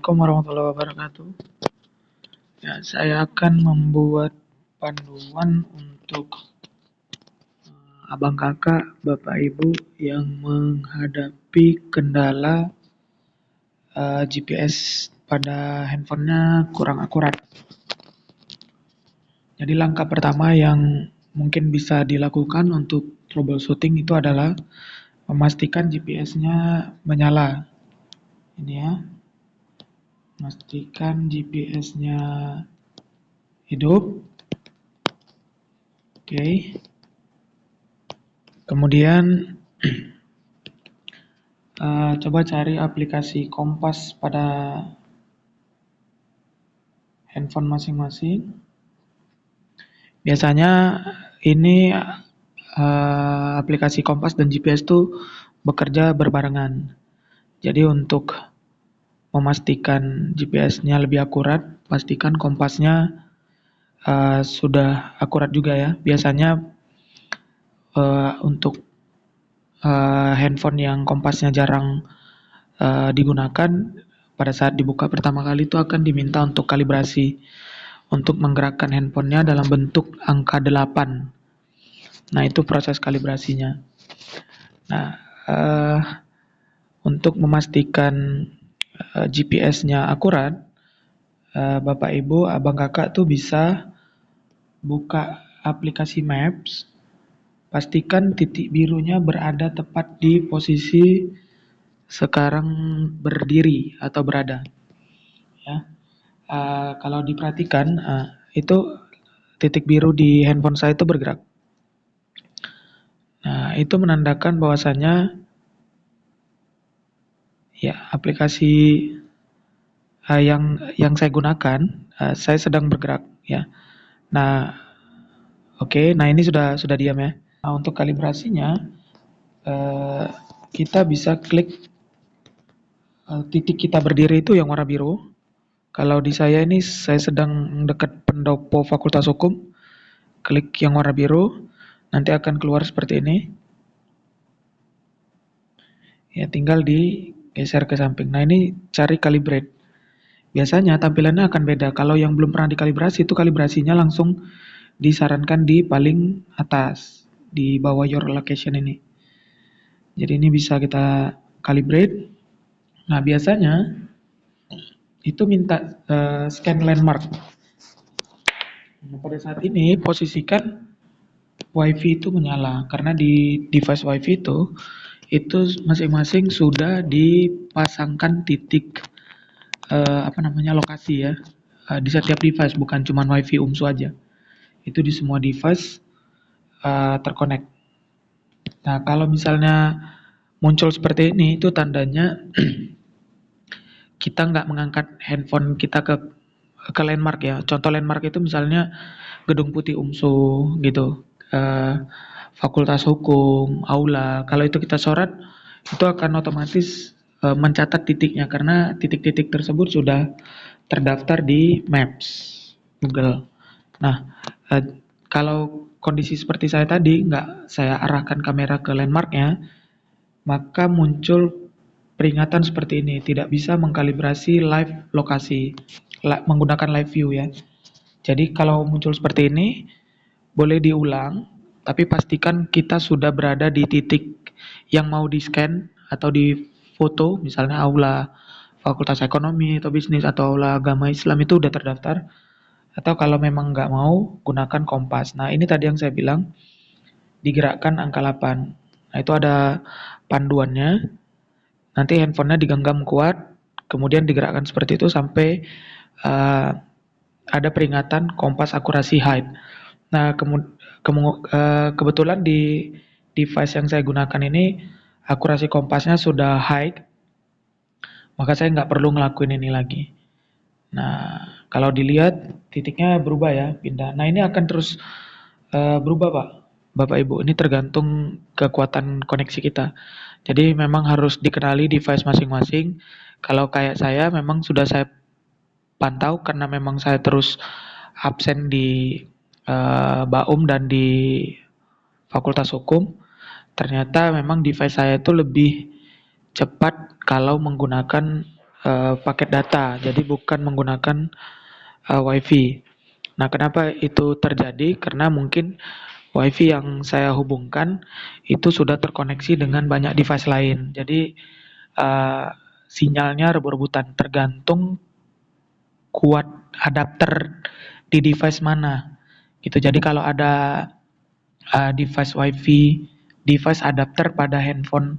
Assalamualaikum warahmatullahi wabarakatuh. Ya, saya akan membuat panduan untuk abang kakak, bapak ibu yang menghadapi kendala GPS pada handphonenya kurang akurat. Jadi langkah pertama yang mungkin bisa dilakukan untuk troubleshooting itu adalah memastikan GPS-nya menyala. Ini ya. Pastikan GPS-nya hidup. Oke. Kemudian coba cari aplikasi Kompas pada handphone masing-masing. Biasanya ini aplikasi Kompas dan GPS itu bekerja berbarengan. Jadi untuk memastikan GPS-nya lebih akurat, pastikan Kompasnya sudah akurat juga ya. Biasanya untuk handphone yang Kompasnya jarang digunakan, pada saat dibuka pertama kali itu akan diminta untuk kalibrasi untuk menggerakkan handphonenya dalam bentuk angka 8. Nah, itu proses kalibrasinya. Nah, untuk memastikan GPS-nya akurat, Bapak Ibu, Abang Kakak tuh bisa buka aplikasi Maps, pastikan titik birunya berada tepat di posisi sekarang berdiri atau berada. Ya. Kalau diperhatikan, itu titik biru di handphone saya itu bergerak. Nah, itu menandakan bahwasanya ya aplikasi yang saya gunakan, saya sedang bergerak ya. Nah, oke, nah ini sudah diam ya. Nah, untuk kalibrasinya kita bisa klik titik kita berdiri itu yang warna biru. Kalau di saya ini saya sedang dekat pendopo Fakultas Hukum, klik yang warna biru, nanti akan keluar seperti ini. Ya, tinggal digeser ke samping. Nah, ini cari calibrate. Biasanya tampilannya akan beda. Kalau yang belum pernah dikalibrasi itu kalibrasinya langsung disarankan di paling atas, di bawah your location ini. Jadi ini bisa kita calibrate. Nah, biasanya itu minta scan landmark. Nah, pada saat ini posisikan WiFi itu menyala karena di device WiFi itu masing-masing sudah dipasangkan titik lokasi ya di setiap device, bukan cuma WiFi UMSU aja. Itu di semua device terconnect. Nah, kalau misalnya muncul seperti ini, itu tandanya kita nggak mengangkat handphone kita ke landmark ya. Contoh landmark itu misalnya Gedung Putih UMSU gitu, Fakultas Hukum, Aula. Kalau itu kita sorot, itu akan otomatis mencatat titiknya karena titik-titik tersebut sudah terdaftar di Maps Google. Nah, kalau kondisi seperti saya tadi, nggak saya arahkan kamera ke landmarknya, maka muncul peringatan seperti ini, tidak bisa mengkalibrasi live lokasi menggunakan live view ya. Jadi kalau muncul seperti ini, boleh diulang, tapi pastikan kita sudah berada di titik yang mau di-scan atau di foto, misalnya aula Fakultas Ekonomi atau Bisnis atau aula Agama Islam itu udah terdaftar. Atau kalau memang nggak mau, gunakan kompas. Nah, ini tadi yang saya bilang, digerakkan angka 8. Nah, itu ada panduannya. Nanti handphonenya digenggam kuat, kemudian digerakkan seperti itu sampai ada peringatan kompas akurasi hide. Nah, kebetulan di device yang saya gunakan ini akurasi kompasnya sudah high, maka saya nggak perlu ngelakuin ini lagi. Nah, kalau dilihat titiknya berubah ya, pindah. Nah, ini akan terus berubah Pak, Bapak Ibu. Ini tergantung kekuatan koneksi kita. Jadi memang harus dikenali device masing-masing. Kalau kayak saya memang sudah saya pantau karena memang saya terus absen di BAUM dan di Fakultas Hukum. Ternyata memang device saya itu lebih cepat kalau menggunakan paket data, jadi bukan menggunakan WiFi. Nah, kenapa itu terjadi? Karena mungkin WiFi yang saya hubungkan itu sudah terkoneksi dengan banyak device lain. Jadi uh, sinyalnya rebut-rebutan, tergantung kuat adapter di device mana. Gitu. Jadi kalau ada device WiFi, device adapter pada handphone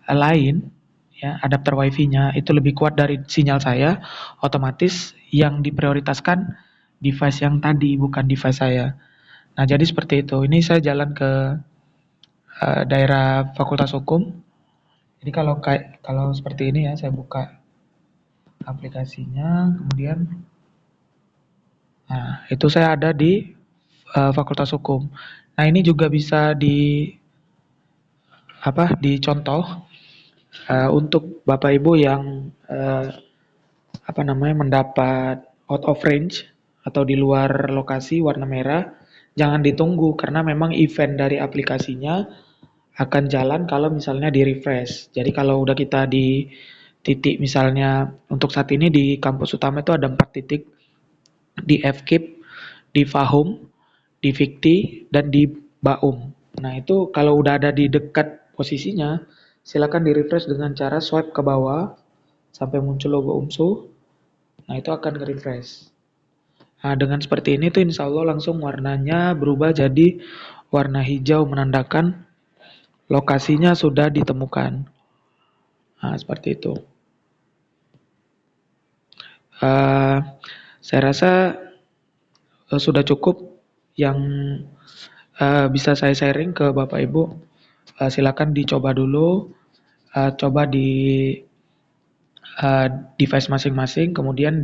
lain, ya adapter WiFi-nya itu lebih kuat dari sinyal saya, otomatis yang diprioritaskan device yang tadi, bukan device saya. Nah, jadi seperti itu. Ini saya jalan ke daerah Fakultas Hukum. Jadi kalau seperti ini ya, saya buka aplikasinya, kemudian nah, itu saya ada di Fakultas Hukum. Nah, ini juga bisa dicontoh untuk Bapak Ibu yang mendapat out of range atau di luar lokasi warna merah, jangan ditunggu karena memang event dari aplikasinya akan jalan kalau misalnya di-refresh. Jadi kalau udah kita di titik misalnya untuk saat ini di kampus utama itu ada 4 titik, di FKIP, di Fahum, di Fikti, dan di Baum. Nah itu kalau udah ada di dekat posisinya, silakan di-refresh dengan cara swipe ke bawah sampai muncul logo UMSU. Nah itu akan nge-refresh. Nah dengan seperti ini tuh insya Allah langsung warnanya berubah jadi warna hijau menandakan lokasinya sudah ditemukan. Nah seperti itu. Uh, saya rasa sudah cukup yang bisa saya sharing ke Bapak Ibu. Silakan dicoba dulu, coba di device masing-masing, kemudian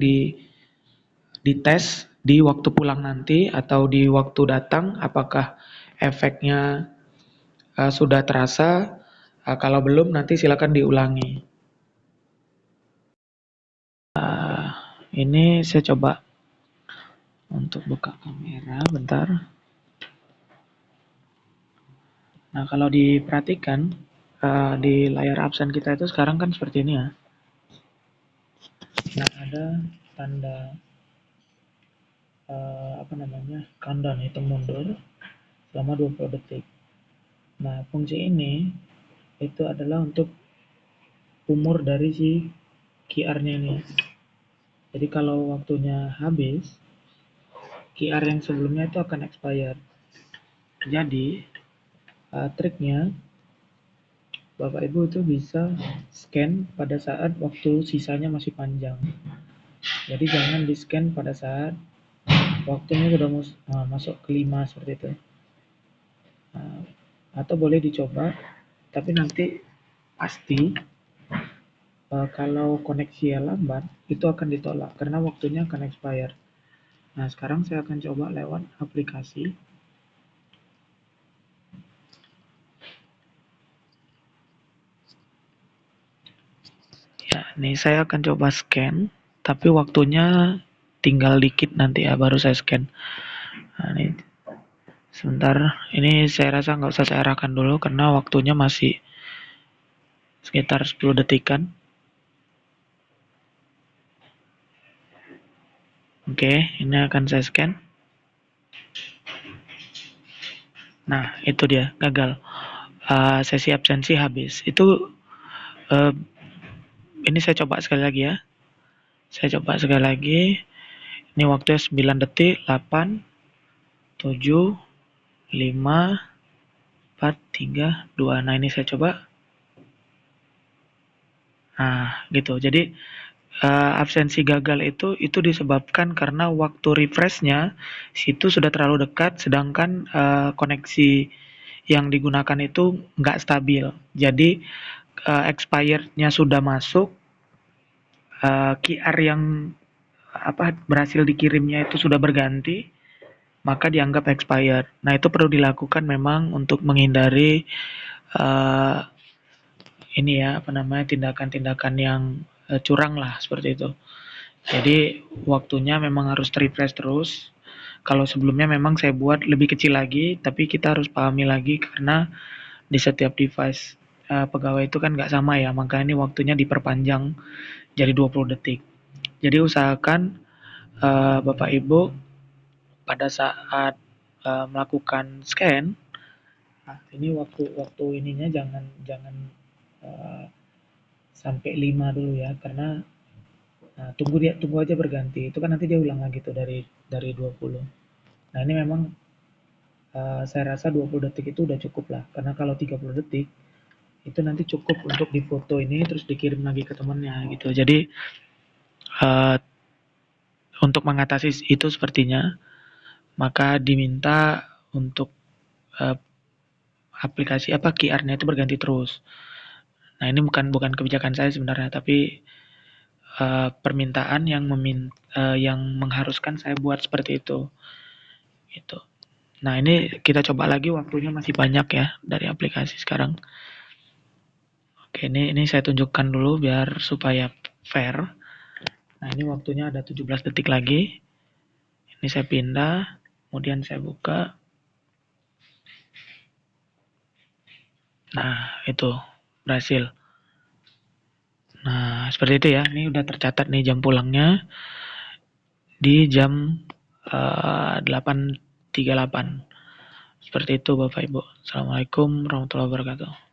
dites di waktu pulang nanti atau di waktu datang, apakah efeknya sudah terasa. Kalau belum, nanti silakan diulangi. Ini saya coba untuk buka kamera, bentar. Nah, kalau diperhatikan di layar absen kita itu sekarang kan seperti ini ya. Nah, ada tanda countdown hitung mundur selama 20 detik. Nah, fungsi ini itu adalah untuk umur dari si QR-nya ini. Jadi kalau waktunya habis, QR yang sebelumnya itu akan expired. Jadi triknya Bapak Ibu itu bisa scan pada saat waktu sisanya masih panjang. Jadi jangan di scan pada saat waktunya sudah masuk ke 5 seperti itu. Atau boleh dicoba, tapi nanti pasti kalau koneksi lambat itu akan ditolak karena waktunya akan expire. Nah sekarang saya akan coba lewat aplikasi. Ya, ini saya akan coba scan, tapi waktunya tinggal dikit nanti ya baru saya scan. Nah, ini sebentar, ini saya rasa nggak usah saya arahkan dulu karena waktunya masih sekitar 10 detikan. Oke, ini akan saya scan. Nah, itu dia, gagal. Sesi absensi habis. Itu ini saya coba sekali lagi ya. Saya coba sekali lagi. Ini waktunya 9 detik, 8, 7, 5, 4, 3, 2. Nah, ini saya coba. Nah, gitu. Jadi absensi gagal itu disebabkan karena waktu refreshnya situ sudah terlalu dekat, sedangkan koneksi yang digunakan itu nggak stabil. Jadi expirednya sudah masuk, QR yang berhasil dikirimnya itu sudah berganti, maka dianggap expired. Nah itu perlu dilakukan memang untuk menghindari tindakan-tindakan yang curang lah seperti itu. Jadi waktunya memang harus refresh terus. Kalau sebelumnya memang saya buat lebih kecil lagi, tapi kita harus pahami lagi karena di setiap device pegawai itu kan nggak sama ya, makanya ini waktunya diperpanjang. jadi 20 detik. Jadi usahakan Bapak Ibu pada saat melakukan scan, ini waktu ininya jangan jangan eh, sampai 5 dulu ya, karena tunggu aja berganti. Itu kan nanti dia ulang lagi tuh dari 20. Nah, ini memang saya rasa 20 detik itu udah cukup lah. Karena kalau 30 detik itu nanti cukup untuk difoto ini terus dikirim lagi ke temannya gitu. Jadi uh, untuk mengatasi itu sepertinya maka diminta untuk uh, aplikasi apa QR-nya itu berganti terus. Nah, ini bukan bukan kebijakan saya sebenarnya, tapi permintaan yang mengharuskan saya buat seperti itu. Gitu. Nah, ini kita coba lagi, waktunya masih banyak ya dari aplikasi sekarang. Oke, ini saya tunjukkan dulu biar supaya fair. Nah, ini waktunya ada 17 detik lagi. Ini saya pindah, kemudian saya buka. Nah, itu berhasil. Nah, seperti itu ya. Ini udah tercatat nih jam pulangnya di jam 8.38. Seperti itu Bapak Ibu. Assalamualaikum warahmatullahi wabarakatuh.